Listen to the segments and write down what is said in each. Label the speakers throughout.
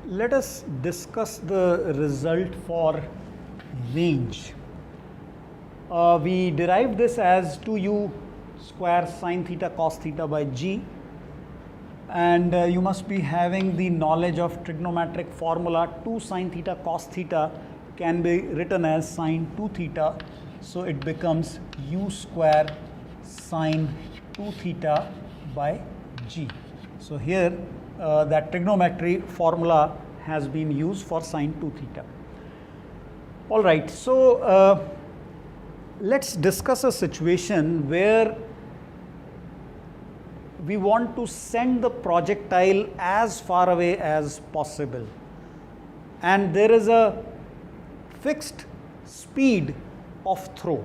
Speaker 1: let us discuss the result for range. We derived this as 2u square sine theta cos theta by g, and you must be having the knowledge of trigonometric formula. 2 sine theta cos theta can be written as sine 2 theta, so it becomes u square sine 2 theta by g. So here that trigonometry formula has been used for sine 2 theta. All right, so let's discuss a situation where we want to send the projectile as far away as possible, and there is a fixed speed of throw.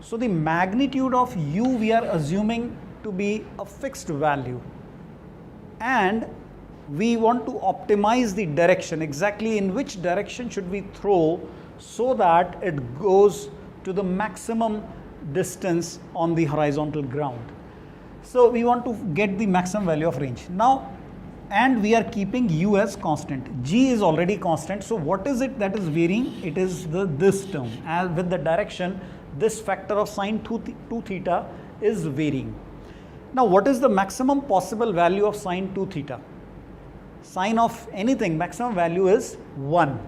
Speaker 1: So the magnitude of u we are assuming to be a fixed value, and we want to optimize the direction, exactly in which direction should we throw so that it goes to the maximum distance on the horizontal ground. So we want to get the maximum value of range now, and we are keeping u as constant. G is already constant, so what is it that is varying? It is this term, as with the direction this factor of sine 2 theta is varying. Now what is the maximum possible value of sine 2 theta? Sine of anything, maximum value is 1.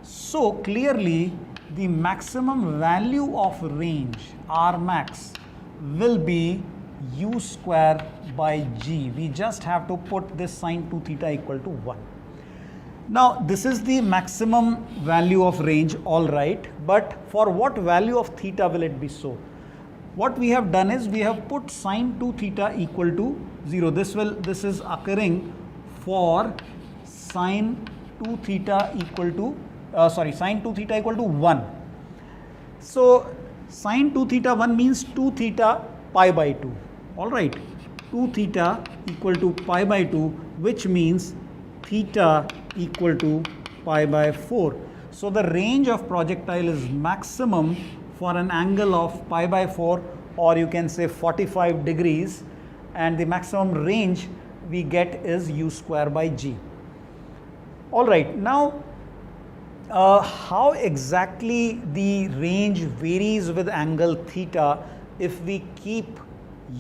Speaker 1: So clearly the maximum value of range, R max, will be u square by g. We just have to put this sine 2 theta equal to 1. Now this is the maximum value of range, all right, but for what value of theta will it be so? What we have done is we have put sine 2 theta equal to 0. This is occurring for sine 2 theta equal to sine 2 theta equal to 1. So sine 2 theta 1 means 2 theta pi by 2. All right, 2 theta equal to pi by 2, which means theta equal to pi by 4. So the range of projectile is maximum for an angle of pi by 4, or you can say 45 degrees, and the maximum range we get is u square by g. All right, now how exactly the range varies with angle theta if we keep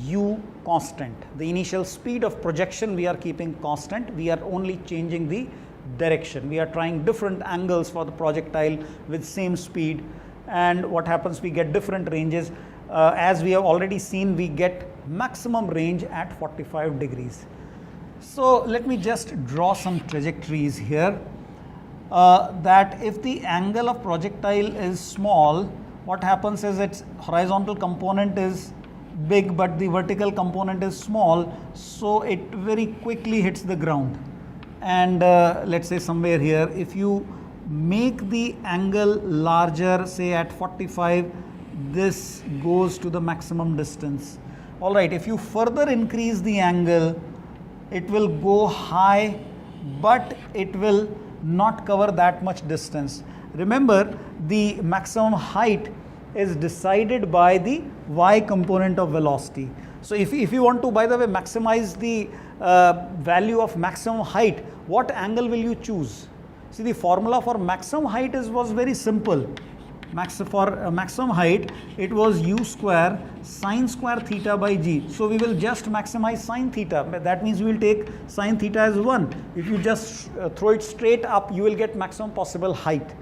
Speaker 1: u constant? The initial speed of projection we are keeping constant, we are only changing the direction. We are trying different angles for the projectile with same speed, and what happens, we get different ranges. As we have already seen, we get maximum range at 45 degrees. So let me just draw some trajectories here, that if the angle of projectile is small, what happens is its horizontal component is big but the vertical component is small, so it very quickly hits the ground. And let's say somewhere here, if you make the angle larger, say at 45, this goes to the maximum distance. All right, if you further increase the angle, it will go high, but it will not cover that much distance. Remember, the maximum height is decided by the y component of velocity. So if you want to, by the way, maximize the value of maximum height, what angle will you choose? See, the formula for maximum height was very simple. For maximum height, it was u square sine square theta by g. So we will just maximize sine theta. That means we will take sine theta as 1. If you just throw it straight up, you will get maximum possible height.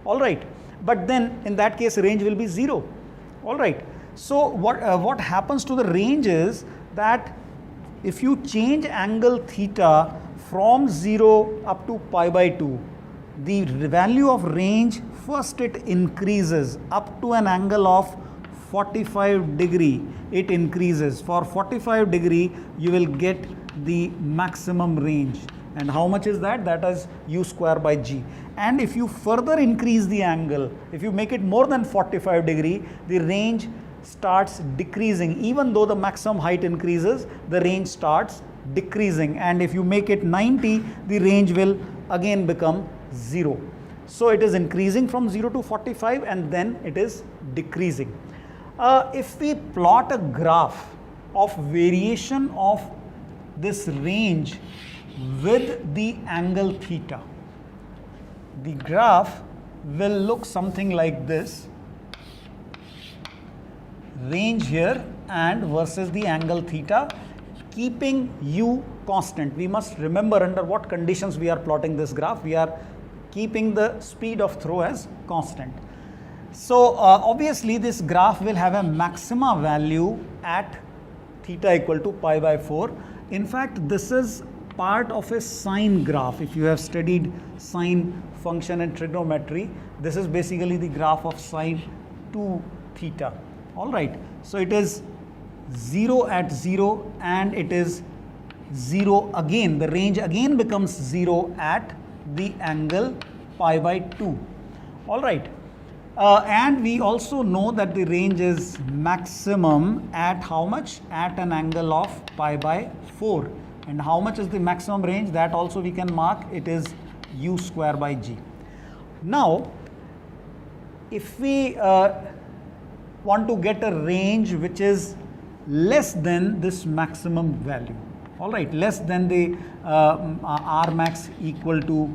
Speaker 1: All right, but then in that case range will be 0. All right, so what happens to the range is that if you change angle theta from 0 up to pi by 2, the value of range, first it increases up to an angle of 45 degree. It increases. For 45 degree, you will get the maximum range. And how much is that? That is u square by g. And if you further increase the angle, if you make it more than 45 degree, the range starts decreasing. Even though the maximum height increases, the range starts decreasing. And if you make it 90, the range will again become 0. So it is increasing from 0 to 45, and then it is decreasing. If we plot a graph of variation of this range with the angle theta, the graph will look something like this. Range here and versus the angle theta, keeping u constant. We must remember under what conditions we are plotting this graph. We are keeping the speed of throw as constant. So obviously this graph will have a maxima value at theta equal to pi by 4. In fact, this is part of a sine graph. If you have studied sine function and trigonometry, this is basically the graph of sine 2 theta. All right. So it is 0 at 0 and it is 0 again. The range again becomes 0 at the angle pi by 2. All right. And we also know that the range is maximum at how much? At an angle of pi by 4. And how much is the maximum range? That also we can mark. It is u square by g. Now, if we want to get a range which is less than this maximum value, all right, less than the R max equal to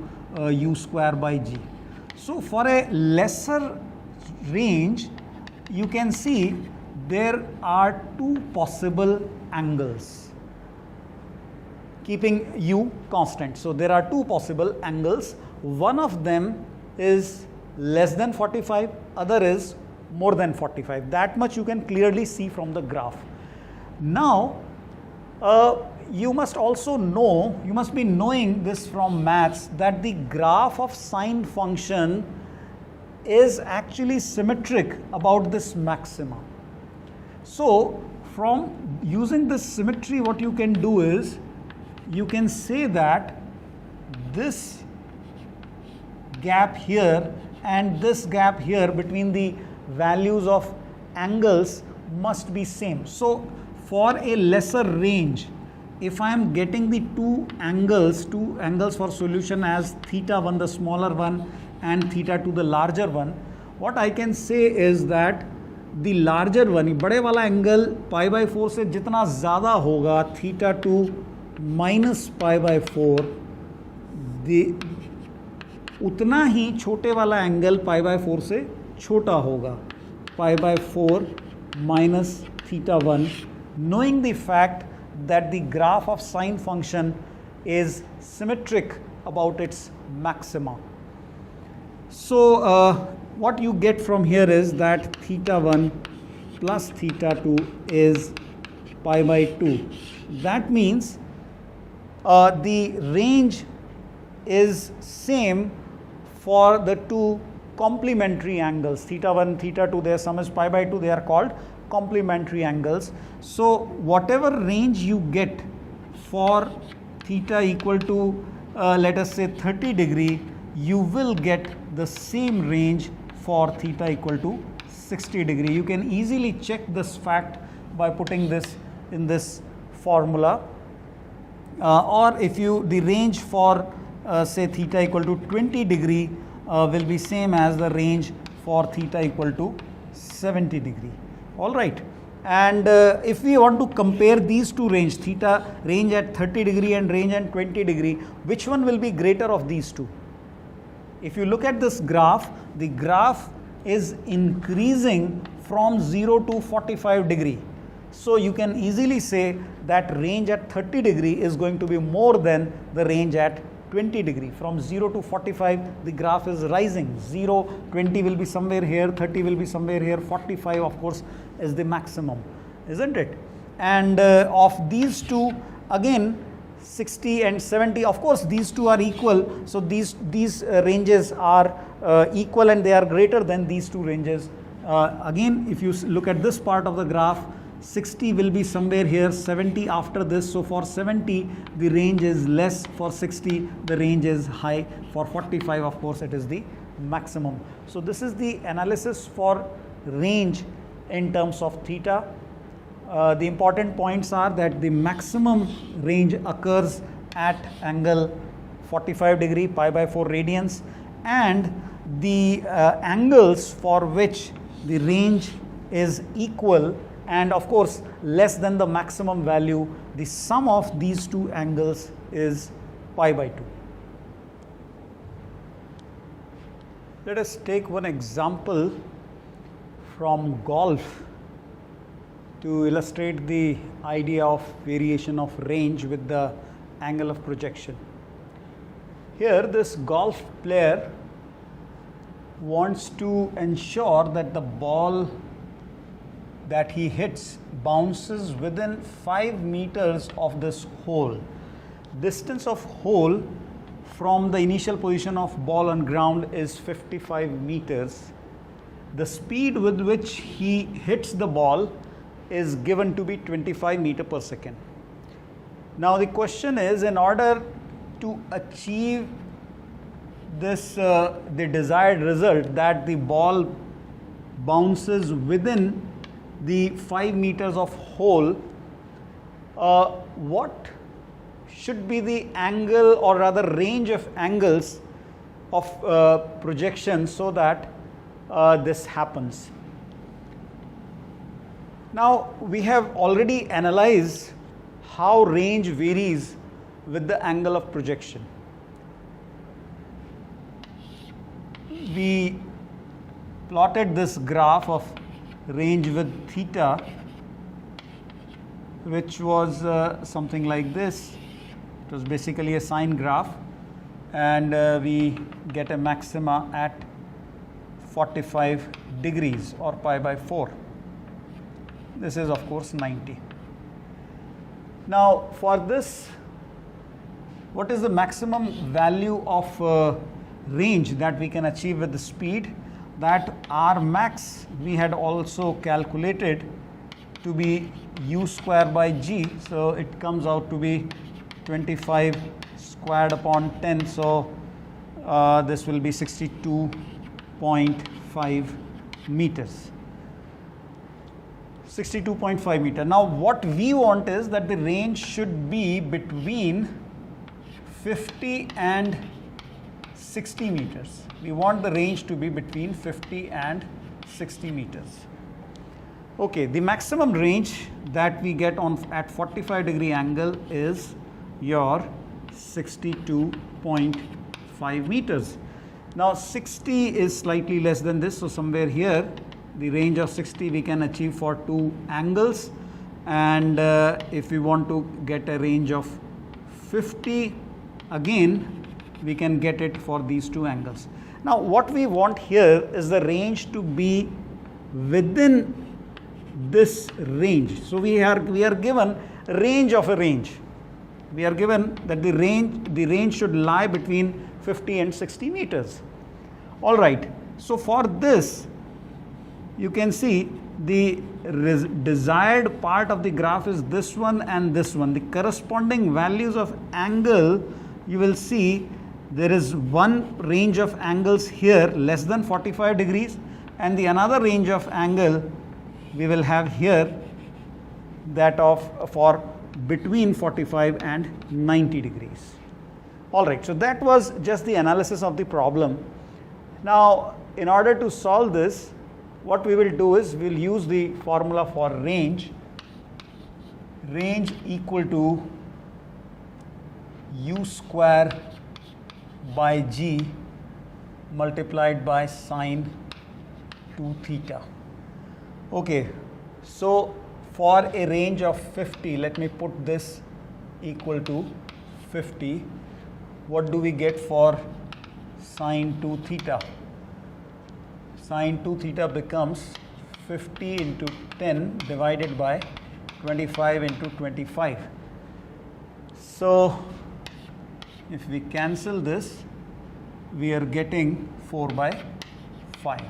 Speaker 1: u square by g. So for a lesser range, you can see there are two possible angles, keeping u constant. So there are two possible angles. One of them is less than 45, other is more than 45. That much you can clearly see from the graph. Now, you must also know, you must be knowing this from maths, that the graph of sine function is actually symmetric about this maxima. So from using this symmetry, what you can do is, you can say that this gap here and this gap here between the values of angles must be same. So for a lesser range, if I am getting the two angles for solution as theta 1 the smaller one and theta 2 the larger one, what I can say is that the larger one, बड़े वाला angle pi by 4 से जितना ज़्यादा होगा, theta 2 minus pi by 4, उतना ही छोटे वाला angle pi by 4 से छोटा होगा, pi by 4 minus theta 1, knowing the fact that the graph of sine function is symmetric about its maxima. So what you get from here is that theta 1 plus theta 2 is pi by 2. That means the range is same for the two complementary angles, theta 1, theta 2, their sum is pi by 2, they are called complementary angles. So whatever range you get for theta equal to let us say 30 degree, you will get the same range for theta equal to 60 degree. You can easily check this fact by putting this in this formula, or if you, the range for say theta equal to 20 degree will be same as the range for theta equal to 70 degree. All right. And if we want to compare these two range, theta range at 30 degree and range at 20 degree, which one will be greater of these two? If you look at this graph, the graph is increasing from 0 to 45 degree. So you can easily say that range at 30 degree is going to be more than the range at 20 degree. From 0 to 45, the graph is rising. 0, 20 will be somewhere here, 30 will be somewhere here, 45 of course is the maximum, isn't it? And of these two, again 60 and 70, of course these two are equal, so these ranges are equal and they are greater than these two ranges. Again, if you look at this part of the graph, 60 will be somewhere here, 70 after this. So for 70, the range is less. For 60, the range is high. For 45, of course, it is the maximum. So this is the analysis for range in terms of theta. The important points are that the maximum range occurs at angle 45 degree, pi by 4 radians, and the angles for which the range is equal and of course less than the maximum value, the sum of these two angles is pi by 2. Let us take one example from golf to illustrate the idea of variation of range with the angle of projection. Here this golf player wants to ensure that the ball that he hits bounces within 5 meters of this hole. Distance of hole from the initial position of ball on ground is 55 meters. The speed with which he hits the ball is given to be 25 meters per second. Now the question is, in order to achieve this the desired result, that the ball bounces within the 5 meters of hole, what should be the angle, or rather range of angles of projection, so that this happens? Now we have already analyzed how range varies with the angle of projection. We plotted this graph of range with theta, which was something like this. It was basically a sine graph, and we get a maxima at 45 degrees, or pi by 4. This is of course 90. Now for this, what is the maximum value of range that we can achieve with the speed? That R max we had also calculated to be u square by g, so it comes out to be 25 squared upon 10, so this will be 62.5 meters. 62.5 meter. Now what we want is that the range should be between 50 and 60 meters. We want the range to be between 50 and 60 meters. Okay, the maximum range that we get at 45 degree angle is your 62.5 meters. Now 60 is slightly less than this, so somewhere here the range of 60 we can achieve for two angles, and if we want to get a range of 50, again we can get it for these two angles. Now what we want here is the range to be within this range. So we are given range of a range. We are given that the range should lie between 50 and 60 meters. All right. So for this, you can see the desired part of the graph is this one and this one. The corresponding values of angle, you will see there is one range of angles here less than 45 degrees, and the another range of angle we will have here, that of for between 45 and 90 degrees. All right, so that was just the analysis of the problem. Now in order to solve this, what we will do is we will use the formula for range equal to u square by g multiplied by sine 2 theta. Okay, so for a range of 50, let me put this equal to 50. What do we get for sine 2 theta? Sine 2 theta becomes 50 into 10 divided by 25 into 25. So if we cancel this, we are getting 4 by 5.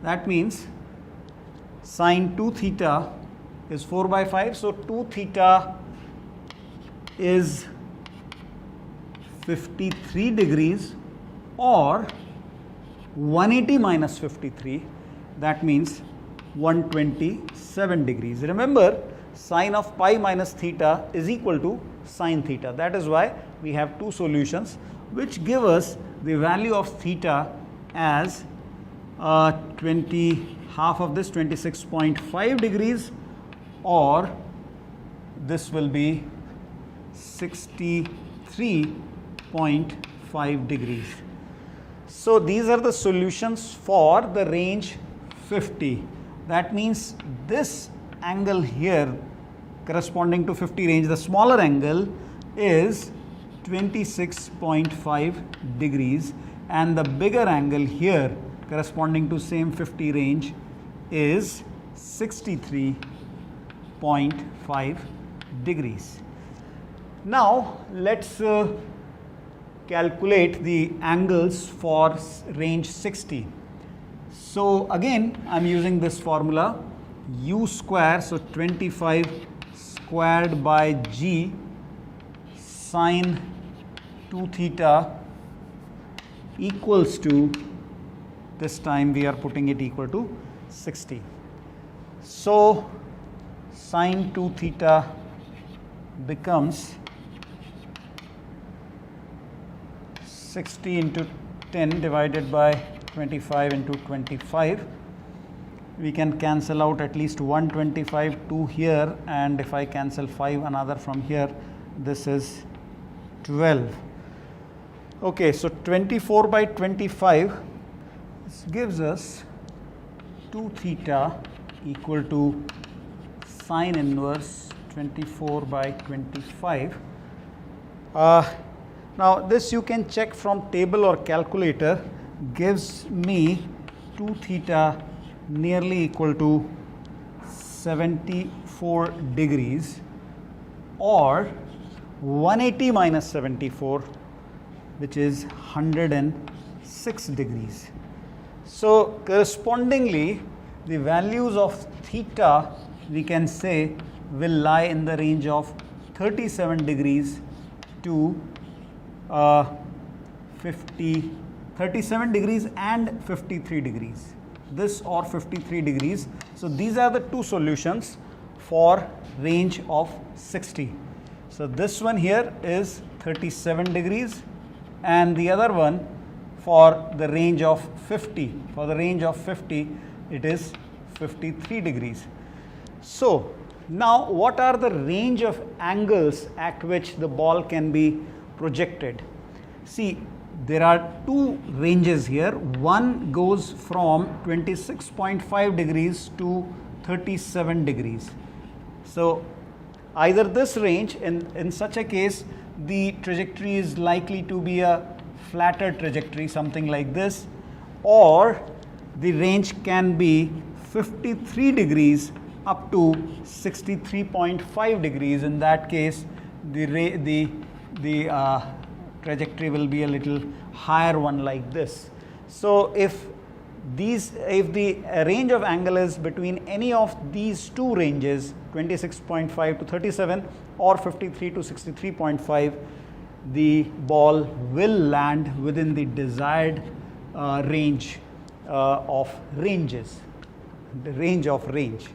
Speaker 1: That means sine 2 theta is 4 by 5. So 2 theta is 53 degrees, or 180 minus 53, that means 127 degrees. Remember, sine of pi minus theta is equal to sine theta. That is why we have two solutions which give us the value of theta as half of this 26.5 degrees, or this will be 63.5 degrees. So these are the solutions for the range 50. That means this angle here corresponding to 50 range, the smaller angle is 26.5 degrees, and the bigger angle here corresponding to same 50 range is 63.5 degrees. Now let's calculate the angles for range 60. So again I am using this formula, u square, so 25 squared by g sine 2 theta equals to, this time we are putting it equal to 60. So sine 2 theta becomes 60 into 10 divided by 25 into 25. We can cancel out at least 125, 2 here, and if I cancel 5 another from here, this is 12. Okay, so 24 by 25, this gives us 2 theta equal to sine inverse 24 by 25. Now this you can check from table or calculator, gives me 2 theta nearly equal to 74 degrees, or 180 minus 74, which is 106 degrees. So correspondingly the values of theta we can say will lie in the range of 37 degrees to 37 degrees and 53 degrees, this or 53 degrees. So these are the two solutions for range of 60. So this one here is 37 degrees and the other one for the range of 50. For the range of 50 it is 53 degrees. So now what are the range of angles at which the ball can be projected? See, there are two ranges here. One goes from 26.5 degrees to 37 degrees. So either this range, in such a case the trajectory is likely to be a flatter trajectory, something like this, or the range can be 53 degrees up to 63.5 degrees. In that case the trajectory will be a little higher one, like this. So if the range of angle is between any of these two ranges, 26.5 to 37 or 53 to 63.5, the ball will land within the desired range of ranges, the range of range,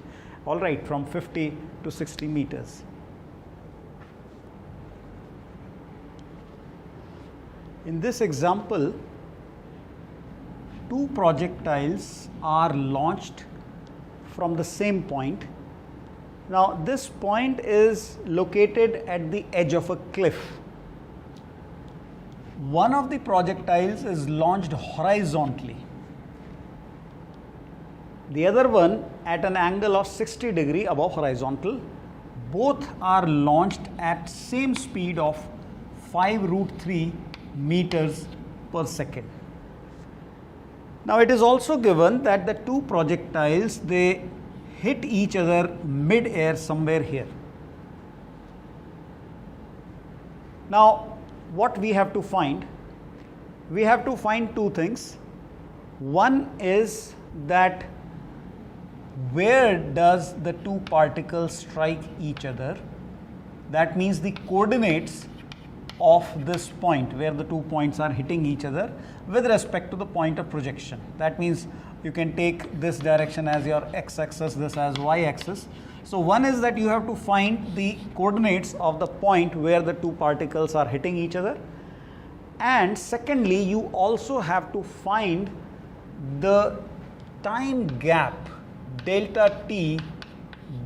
Speaker 1: all right, from 50 to 60 meters. In this example, two projectiles are launched from the same point. Now this point is located at the edge of a cliff. One of the projectiles is launched horizontally, the other one at an angle of 60 degree above horizontal. Both are launched at same speed of 5√3 meters per second. Now it is also given that the two projectiles, they hit each other mid-air somewhere here. Now what we have to find? We have to find two things. One is that where does the two particles strike each other? That means the coordinates of this point where the 2 points are hitting each other with respect to the point of projection. That means you can take this direction as your x-axis, this as y-axis. So one is that you have to find the coordinates of the point where the two particles are hitting each other, and secondly you also have to find the time gap delta t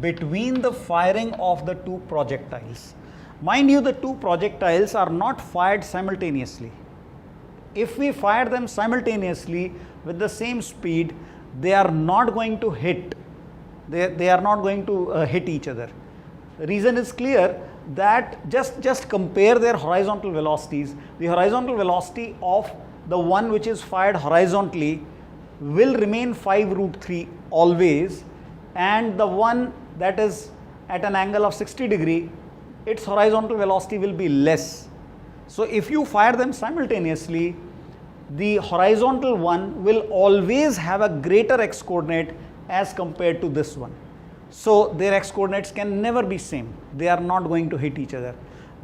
Speaker 1: between the firing of the two projectiles. Mind you, the two projectiles are not fired simultaneously. if we fire them simultaneously with the same speed, they are not going to hit. They are not going to hit each other. The reason is clear, that just compare their horizontal velocities. The horizontal velocity of the one which is fired horizontally will remain 5√3 always, and the one that is at an angle of 60 degree, its horizontal velocity will be less. So if you fire them simultaneously, the horizontal one will always have a greater x coordinate as compared to this one. So their x coordinates can never be same. They are not going to hit each other.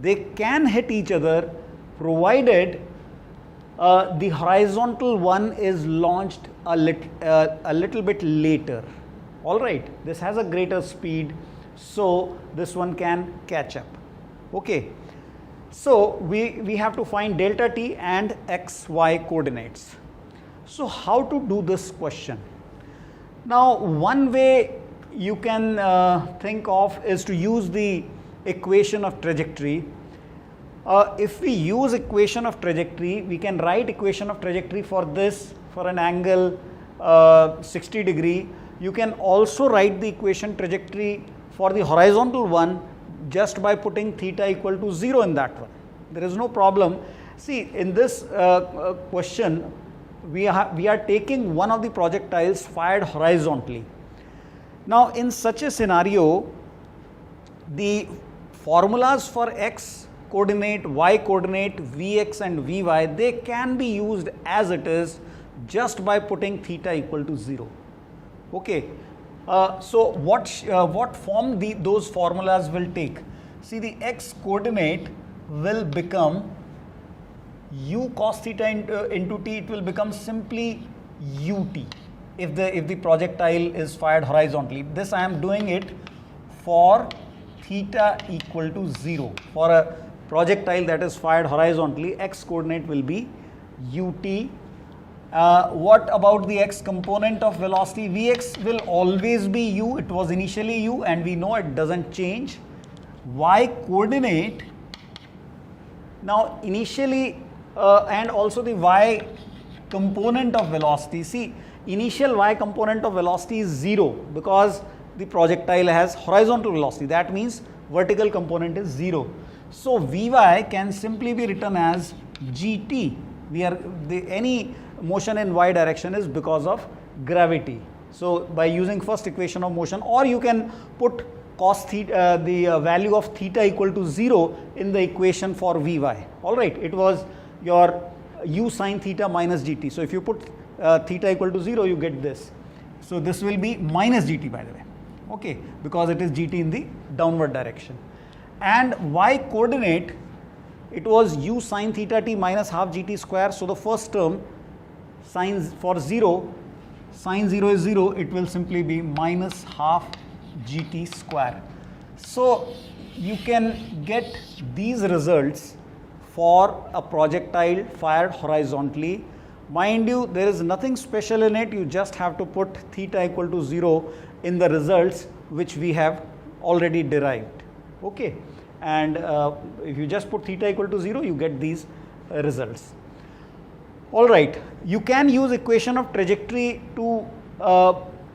Speaker 1: They can hit each other provided the horizontal one is launched a little bit later. All right, this has a greater speed, so this one can catch up. Okay, so we have to find delta t and x, y coordinates. So how to do this question? Now, one way you can think of is to use the equation of trajectory. If we use equation of trajectory, we can write equation of trajectory for this, for an angle 60 degree. You can also write the equation trajectory for the horizontal one just by putting theta equal to 0 in that one. There is no problem. See, in this question, we are taking one of the projectiles fired horizontally. Now, in such a scenario, the formulas for x coordinate, y coordinate, vx and vy, they can be used as it is just by putting theta equal to 0. Okay. So what form those formulas will take? See, the x coordinate will become u cos theta into t. It will become simply ut if the projectile is fired horizontally. This I am doing it for theta equal to 0. For a projectile that is fired horizontally, x coordinate will be ut. What about the x component of velocity? Vx will always be u. It was initially u and we know it doesn't change. Y coordinate, now initially and also the y component of velocity. See, initial y component of velocity is 0 because the projectile has horizontal velocity. That means vertical component is 0. So Vy can simply be written as gt. Any motion in y direction is because of gravity. So by using first equation of motion, or you can put cos theta, the value of theta equal to 0 in the equation for Vy. All right, it was your u sin theta minus gt. So if you put theta equal to 0, you get this. So this will be minus gt, by the way, okay, because it is gt in the downward direction. And y coordinate, it was u sin theta t minus half gt square. So the first term, sin for 0, sin 0 is 0, it will simply be minus half gt square. So you can get these results for a projectile fired horizontally. Mind you, there is nothing special in it. You just have to put theta equal to 0 in the results which we have already derived. Okay, and if you just put theta equal to 0, you get these results. All right, you can use equation of trajectory to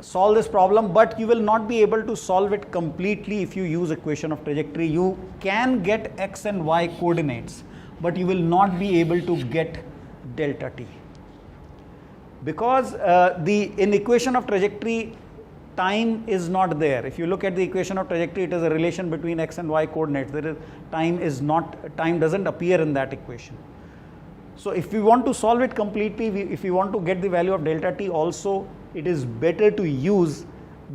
Speaker 1: solve this problem, but you will not be able to solve it completely if you use equation of trajectory. You can get x and y coordinates, but you will not be able to get delta t, because in equation of trajectory, time is not there. If you look at the equation of trajectory, it is a relation between x and y coordinates. Time doesn't appear in that equation. So if we want to solve it completely, if we want to get the value of delta t also, it is better to use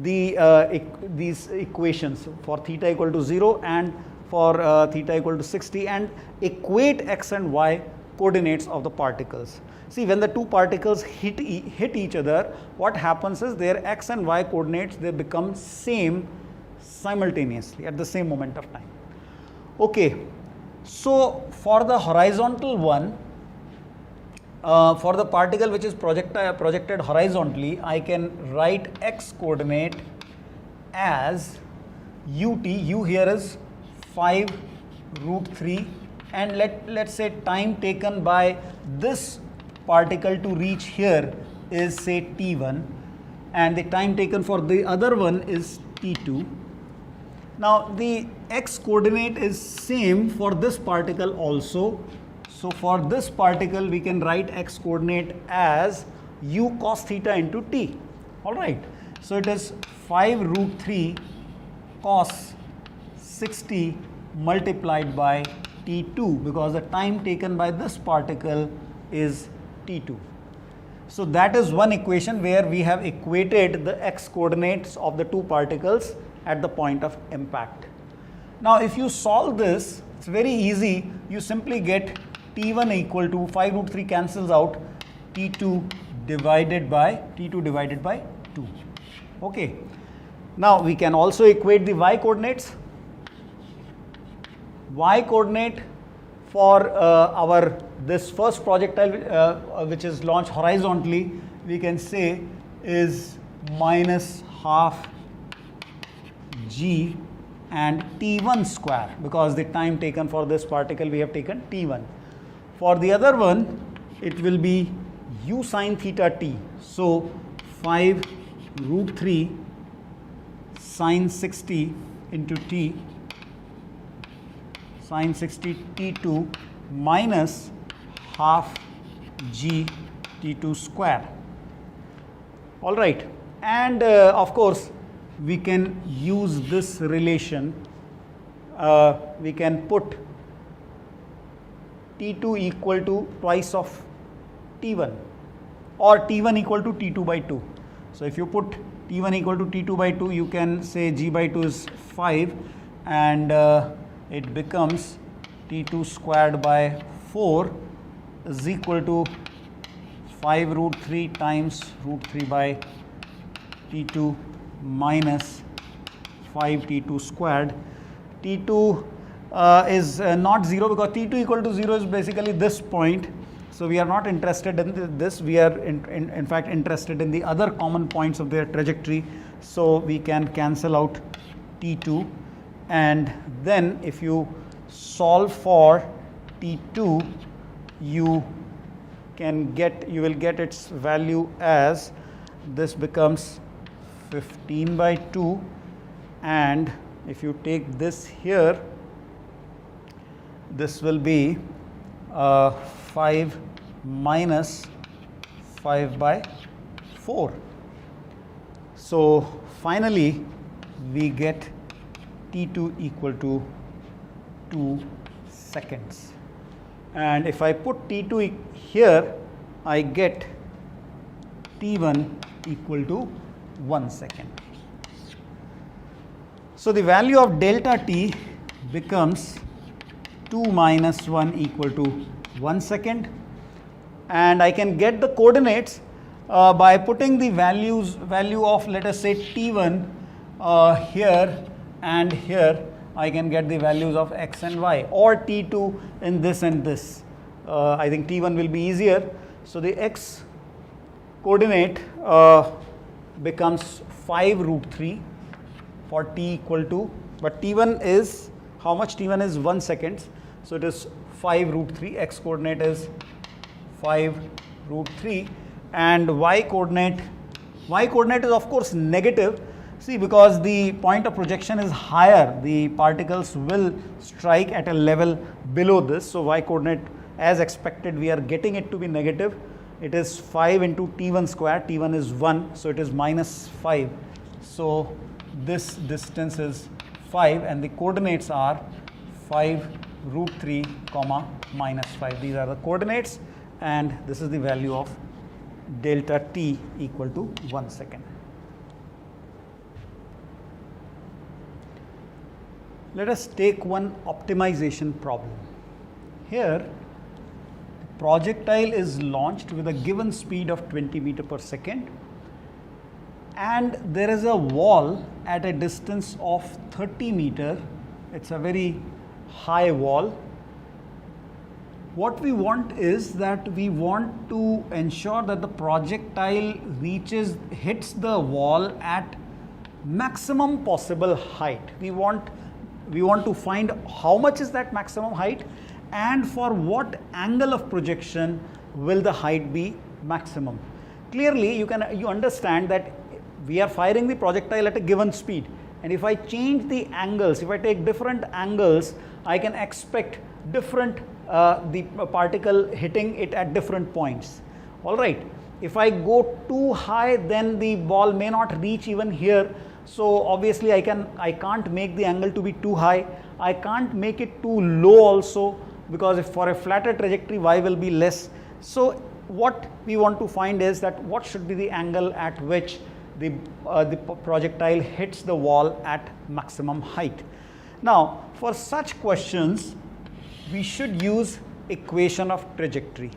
Speaker 1: these equations for theta equal to 0 and for theta equal to 60, and equate x and y coordinates of the particles. See, when the two particles hit each other, what happens is their x and y coordinates, they become same simultaneously at the same moment of time. Okay, so for the horizontal one, for the particle which is projected horizontally, I can write x coordinate as ut. U here is 5√3, and let's say time taken by this particle to reach here is say t1, and the time taken for the other one is t2. Now the x coordinate is same for this particle also. So for this particle we can write x coordinate as u cos theta into t. Alright. So it is 5 root 3 cos 60 multiplied by t2, because the time taken by this particle is t2. So that is one equation where we have equated the x coordinates of the two particles at the point of impact. Now if you solve this, it's very easy. You simply get t1 equal to 5 root 3 cancels out, t2 divided by 2. Okay. Now we can also equate the y coordinates. Y coordinate for our this first projectile which is launched horizontally, we can say is minus half g and t1 square, because the time taken for this particle we have taken t1. For the other one it will be u sin theta t. So 5 root 3 sin 60 into t sin 60 t2 minus half g t2 square. All right, and of course we can use this relation. We can put t2 equal to twice of t1, or t1 equal to t2 by 2. So if you put t1 equal to t2 by 2, you can say g by 2 is 5, and it becomes t2 squared by 4 is equal to 5 root 3 times root 3 by t2 minus 5 t2 squared. t2 is not 0, because t2 equal to 0 is basically this point. So we are not interested in this, we are in fact interested in the other common points of their trajectory. So we can cancel out t2, and then if you solve for t2, you will get its value as this becomes 15 by 2, and if you take this here, this will be 5 minus 5 by 4. So finally we get t2 equal to 2 seconds, and if I put t2 here, I get t1 equal to 1 second. So the value of delta t becomes 2 minus 1 equal to 1 second, and I can get the coordinates by putting the value of, let us say, t1 here and here. I can get the values of x and y, or t2 in this and this. I think t1 will be easier. So the x coordinate becomes 5 root 3 for t equal to, but t1 is how much? T1 is 1 second. So it is 5 root 3. X coordinate is 5 root 3, and y coordinate is of course negative. See, because the point of projection is higher, the particles will strike at a level below this. So y coordinate, as expected, we are getting it to be negative. It is 5 into t1 square. T1 is 1, so it is minus 5. So this distance is 5, and the coordinates are 5 root 3 comma minus 5. These are the coordinates, and this is the value of delta t equal to 1 second. Let us take one optimization problem. Here, the projectile is launched with a given speed of 20 meter per second, and there is a wall at a distance of 30 meter. It's a very high wall. What we want is that we want to ensure that the projectile hits the wall at maximum possible height. We want to find how much is that maximum height, and for what angle of projection will the height be maximum. Clearly you understand that we are firing the projectile at a given speed, and if I change the angles, if I take different angles, I can expect different the particle hitting it at different points. All right, if I go too high, then the ball may not reach even here. So obviously I can't make the angle to be too high. I can't make it too low also, because if for a flatter trajectory y will be less. So what we want to find is that what should be the angle at which the projectile hits the wall at maximum height. Now for such questions we should use equation of trajectory.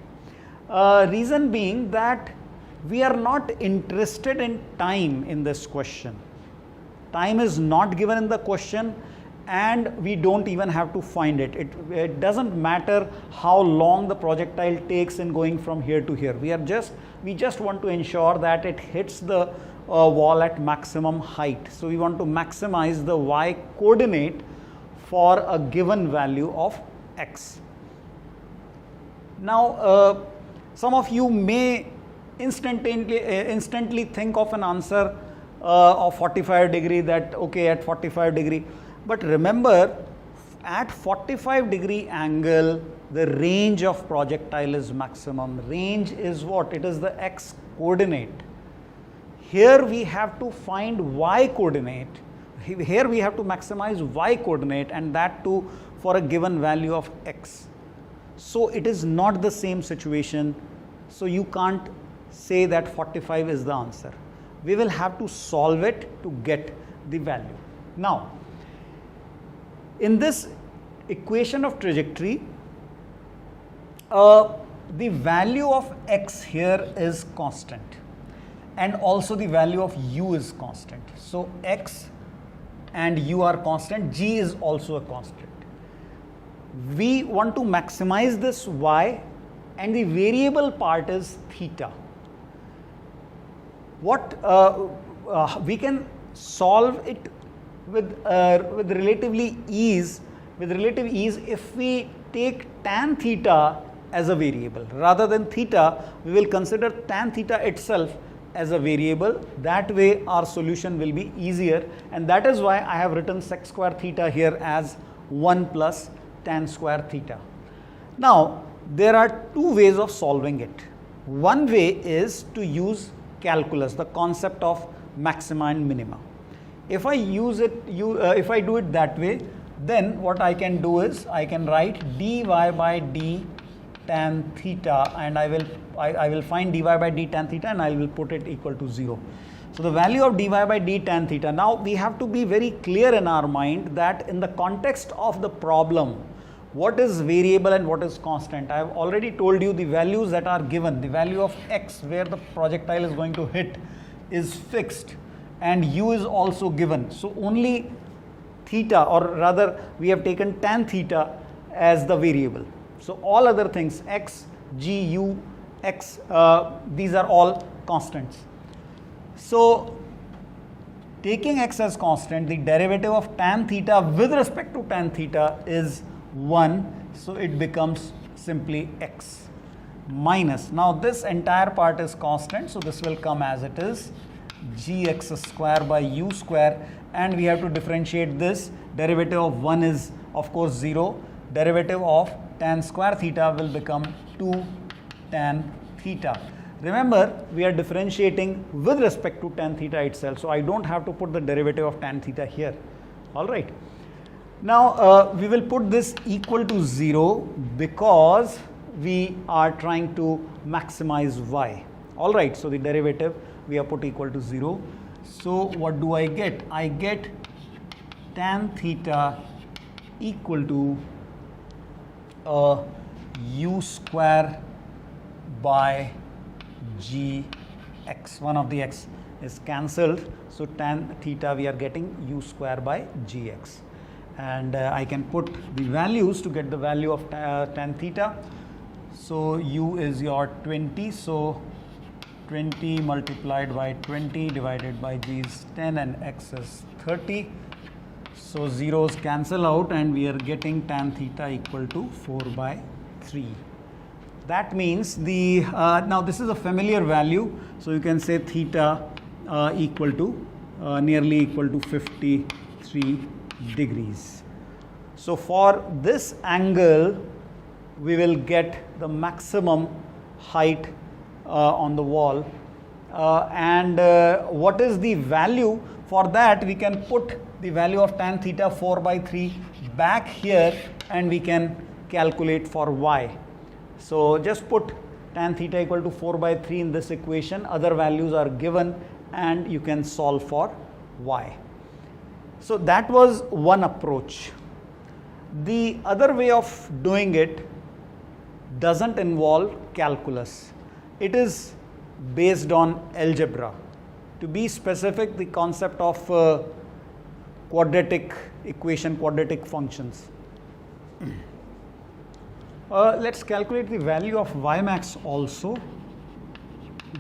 Speaker 1: Reason being that we are not interested in time in this question. Time is not given in the question, and we don't even have to find it. It doesn't matter how long the projectile takes in going from here to here. We just want to ensure that it hits the wall at maximum height. So we want to maximize the y coordinate for a given value of x. Now some of you may instantly think of an answer of 45 degree, that okay, at 45 degree, but remember at 45 degree angle the range of projectile is maximum. Range is what? It is the x coordinate. Here we have to find y coordinate. Here we have to maximize y coordinate, and that too for a given value of x. So it is not the same situation. So you can't say that 45 is the answer. We will have to solve it to get the value. Now, in this equation of trajectory, the value of x here is constant, and also the value of u is constant. So x and u are constant, g is also a constant. We want to maximize this y, and the variable part is theta. What we can solve it with relative ease if we take tan theta as a variable. Rather than theta, we will consider tan theta itself as a variable. That way our solution will be easier, and that is why I have written sec square theta here as 1 plus tan square theta. Now there are two ways of solving it. One way is to use calculus, the concept of maxima and minima. If I use it, if I do it that way, then what I can do is I can write dy by d tan theta, and I will find dy by d tan theta, and I will put it equal to 0. So the value of dy by d tan theta. Now we have to be very clear in our mind that in the context of the problem, what is variable and what is constant. I have already told you the values that are given. The value of x, where the projectile is going to hit, is fixed, and u is also given. So only theta, or rather we have taken tan theta as the variable. So all other things, x, g, u, x, these are all constants. So taking x as constant, the derivative of tan theta with respect to tan theta is 1, so it becomes simply x minus, now this entire part is constant, so this will come as it is, gx square by u square, and we have to differentiate this. Derivative of 1 is of course 0. Derivative of tan square theta will become 2 tan theta. Remember, we are differentiating with respect to tan theta itself, so I don't have to put the derivative of tan theta here. All right. Now we will put this equal to 0 because we are trying to maximize y. All right, so the derivative we have put equal to 0. So what do I get? I get tan theta equal to u square by gx. One of the x is cancelled, so tan theta we are getting u square by gx. And I can put the values to get the value of tan theta. So u is your 20, so 20 multiplied by 20 divided by g is 10, and x is 30. So zeros cancel out, and we are getting tan theta equal to 4 by 3. That means the, now this is a familiar value, so you can say theta equal to, nearly equal to 53 degrees. So for this angle, we will get the maximum height on the wall. And what is the value? For that, we can put the value of tan theta 4/3 back here, and we can calculate for y. So just put tan theta equal to 4/3 in this equation. Other values are given, and you can solve for y. So that was one approach. The other way of doing it doesn't involve calculus. It is based on algebra. To be specific, the concept of quadratic equation, quadratic functions. Let's calculate the value of y max also.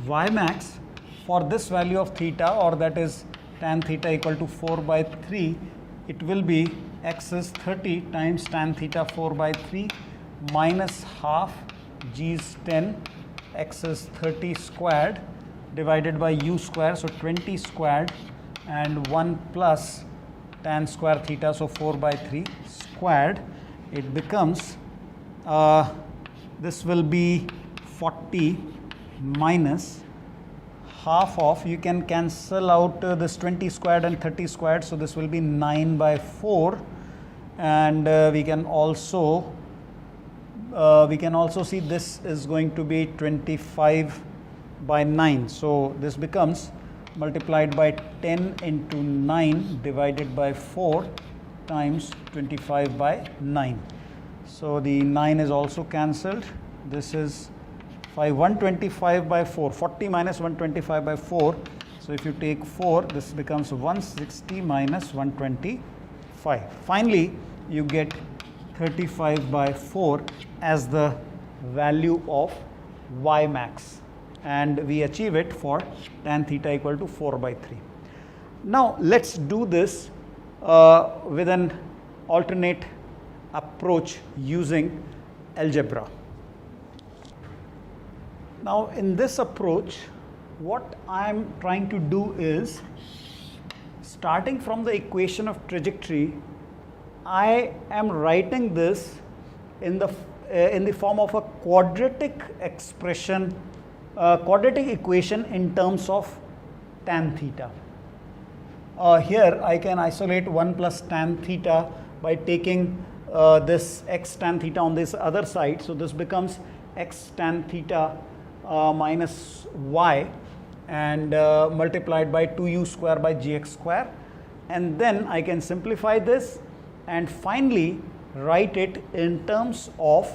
Speaker 1: Y max for this value of theta, or that is tan theta equal to 4/3, it will be x is 30 times tan theta 4/3 minus half g is 10, x is 30 squared divided by u square, so 20 squared, and 1 plus tan square theta, so 4/3 squared. It becomes, this will be 40 minus half of, you can cancel out this 20 squared and 30 squared, so this will be 9/4, and we can also see this is going to be 25/9. So this becomes multiplied by 10 into 9 divided by 4 times 25/9. So the 9 is also cancelled. This is 125/4, 40 minus 125/4. So if you take 4, this becomes 160 minus 125. Finally, you get 35/4 as the value of y max, and we achieve it for tan theta equal to 4/3. Now let's do this with an alternate approach using algebra. Now in this approach, what I am trying to do is, starting from the equation of trajectory, I am writing this in the form of a quadratic expression, quadratic equation in terms of tan theta. Here I can isolate 1 plus tan theta by taking this x tan theta on this other side. So this becomes x tan theta minus y, and multiplied by 2u square by gx square, and then I can simplify this and finally write it in terms of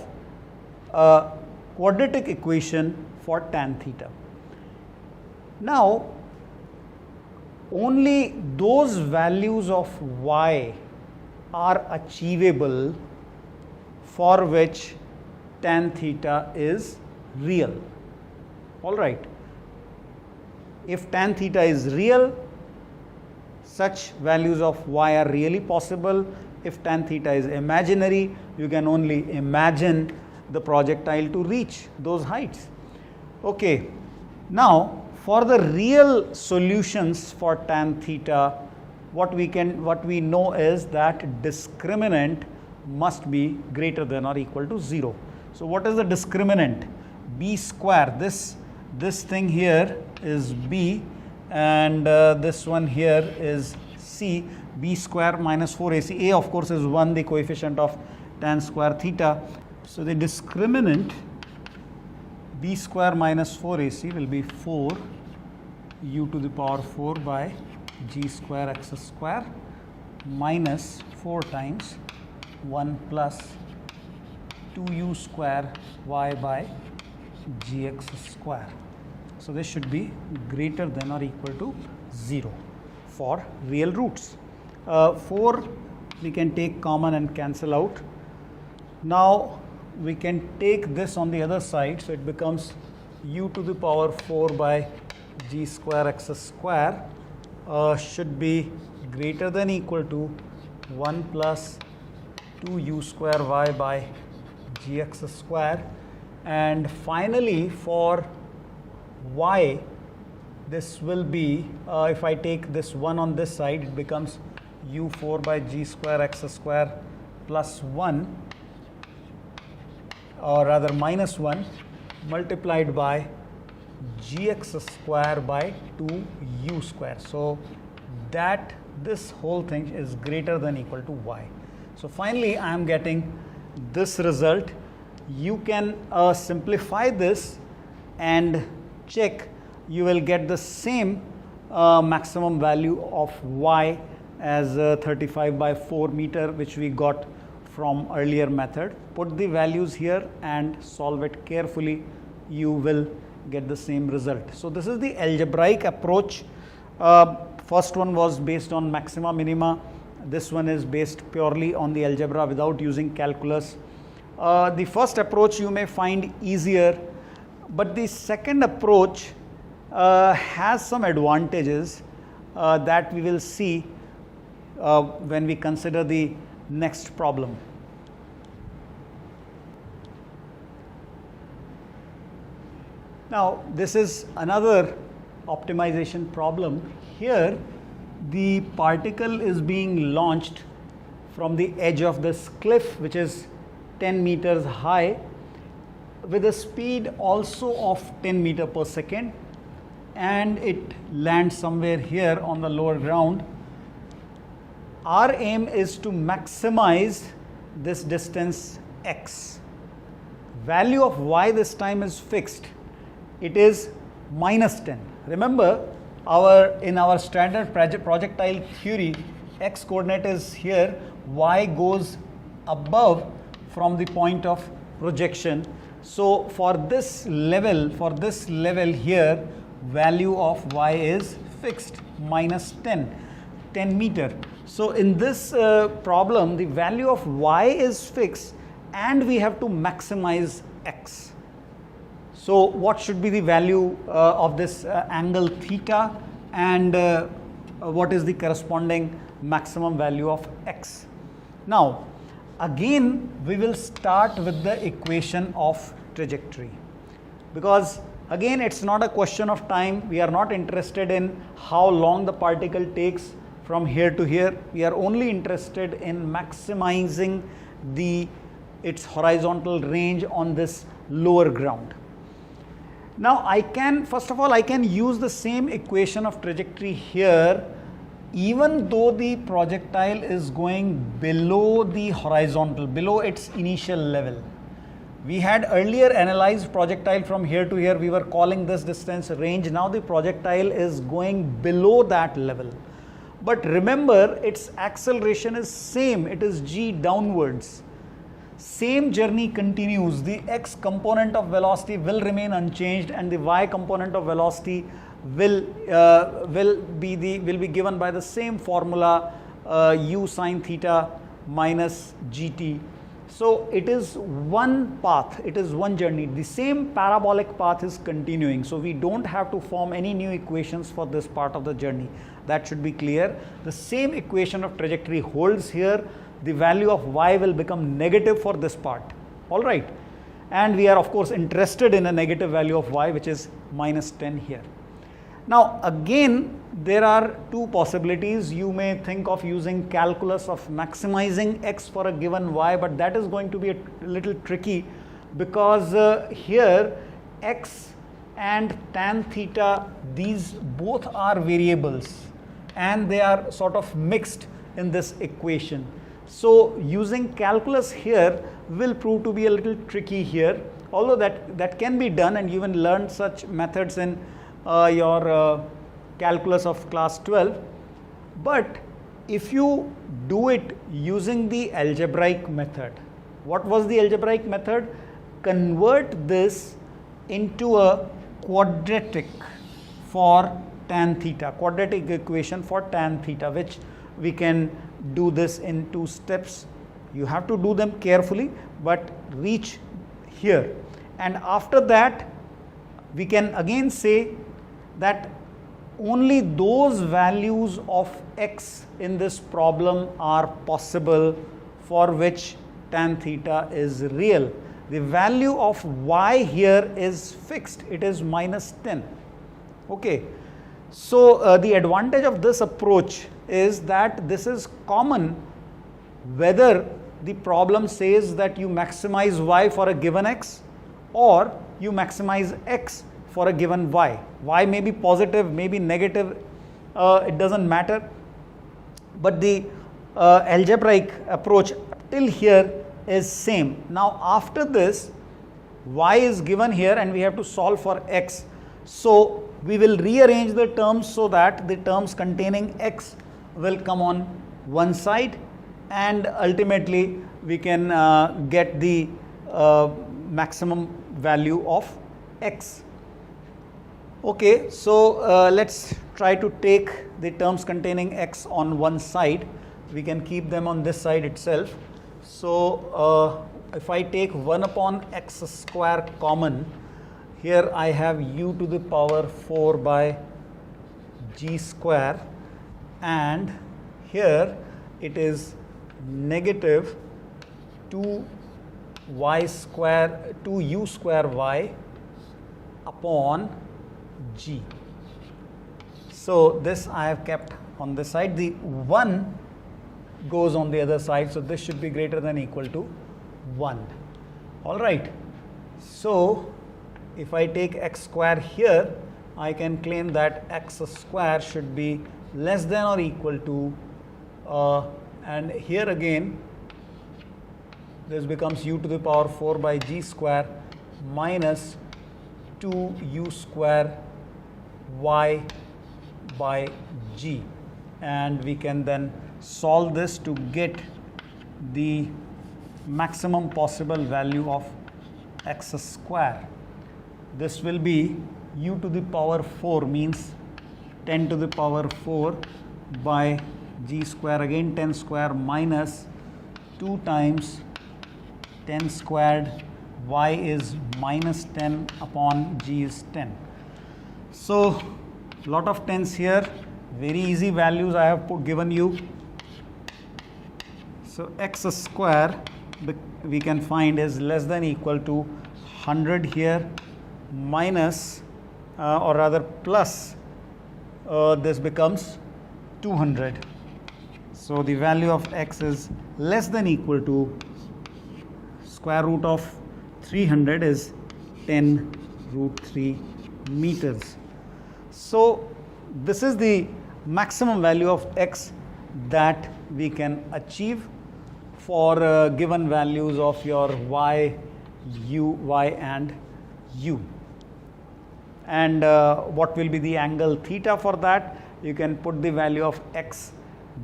Speaker 1: a quadratic equation for tan theta. Now only those values of y are achievable for which tan theta is real. All right. If tan theta is real, such values of y are really possible. If tan theta is imaginary, you can only imagine the projectile to reach those heights. Okay. Now for the real solutions for tan theta, what we know is that discriminant must be greater than or equal to 0. So what is the discriminant? B square. This thing here is b, and this one here is c. B square minus 4ac. A of course is 1, the coefficient of tan square theta. So the discriminant b square minus 4ac will be 4 u to the power 4 by g square x square minus 4 times 1 plus 2u square y by gx square. So this should be greater than or equal to 0 for real roots. 4 we can take common and cancel out. Now we can take this on the other side, so it becomes u to the power 4 by g square x square should be greater than equal to 1 plus 2u square y by gx square, And finally for y, this will be, if I take this 1 on this side, it becomes u4 by g square x square plus 1, or rather minus 1, multiplied by gx square by 2u square. So that this whole thing is greater than equal to y. So finally I am getting this result. You can simplify this and check, you will get the same maximum value of y as 35 by 4 meter, which we got from earlier method. Put the values here and solve it carefully, you will get the same result. So this is the algebraic approach. First one was based on maxima minima. This one is based purely on the algebra without using calculus. The first approach you may find easier, but the second approach has some advantages that we will see when we consider the next problem. Now this is another optimization problem. Here the particle is being launched from the edge of this cliff, which is 10 meters high, with a speed also of 10 meter per second, and it lands somewhere here on the lower ground. Our aim is to maximize this distance x. Value of y this time is fixed. It is minus 10. Remember, in our standard projectile theory, x coordinate is here, y goes above from the point of projection. So for this level here, value of y is fixed, minus 10 meter. So in this problem, the value of y is fixed and we have to maximize x. So what should be the value of this angle theta, and what is the corresponding maximum value of x? Now again we will start with the equation of trajectory, because again it's not a question of time. We are not interested in how long the particle takes from here to here. We are only interested in maximizing its horizontal range on this lower ground. Now first of all I can use the same equation of trajectory here, even though the projectile is going below the horizontal, below its initial level. We had earlier analyzed projectile from here to here. We were calling this distance range. Now the projectile is going below that level. But remember, its acceleration is same. It is g downwards. Same journey continues. The x component of velocity will remain unchanged, and the y component of velocity will be given by the same formula, u sine theta minus gt. So it is one path, it is one journey. The same parabolic path is continuing. So we don't have to form any new equations for this part of the journey. That should be clear. The same equation of trajectory holds here. The value of y will become negative for this part. All right. And we are of course interested in a negative value of y, which is minus 10 here. Now again, there are two possibilities. You may think of using calculus of maximizing x for a given y, but that is going to be a little tricky, because here x and tan theta, these both are variables and they are sort of mixed in this equation. So using calculus here will prove to be a little tricky here, although that can be done, and you even learned such methods in your calculus of class 12. But if you do it using the algebraic method, what was the algebraic method? Convert this into a quadratic for tan theta, quadratic equation for tan theta, which we can do this in 2 steps. You have to do them carefully, but reach here, and after that we can again say that only those values of x in this problem are possible for which tan theta is real. the value of y here is fixed, it is minus 10. Okay. So, the advantage of this approach is that this is common whether the problem says that you maximize y for a given x or you maximize x for a given y. Y may be positive, may be negative, it doesn't matter, but the algebraic approach till here is same. Now, after this, y is given here and we have to solve for x. So, we will rearrange the terms so that the terms containing x will come on one side, and ultimately we can get the maximum value of x. Okay, so let us try to take the terms containing x on one side. We can keep them on this side itself. So, if I take 1 upon x square common, here I have u to the power 4 by g square, and here it is negative 2y square, 2u square y upon g. So, this I have kept on this side. The 1 goes on the other side. So, this should be greater than or equal to 1. All right. So, if I take x square here, I can claim that x square should be less than or equal to, and here again this becomes u to the power 4 by g square minus 2u square y by g, and we can then solve this to get the maximum possible value of x square. This will be u to the power 4 means 10 to the power 4 by g square, again 10 square minus 2 times 10 squared, y is minus 10 upon g is 10. So, lot of 10s here, very easy values I have given you. So, x square we can find is less than or equal to 100 here minus or rather plus this becomes 200. So, the value of x is less than or equal to square root of 300 is 10 root 3 meters. So, this is the maximum value of x that we can achieve for given values of your y, u, y and u. And what will be the angle theta for that? You can put the value of x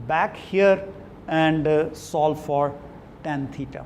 Speaker 1: back here and solve for tan theta.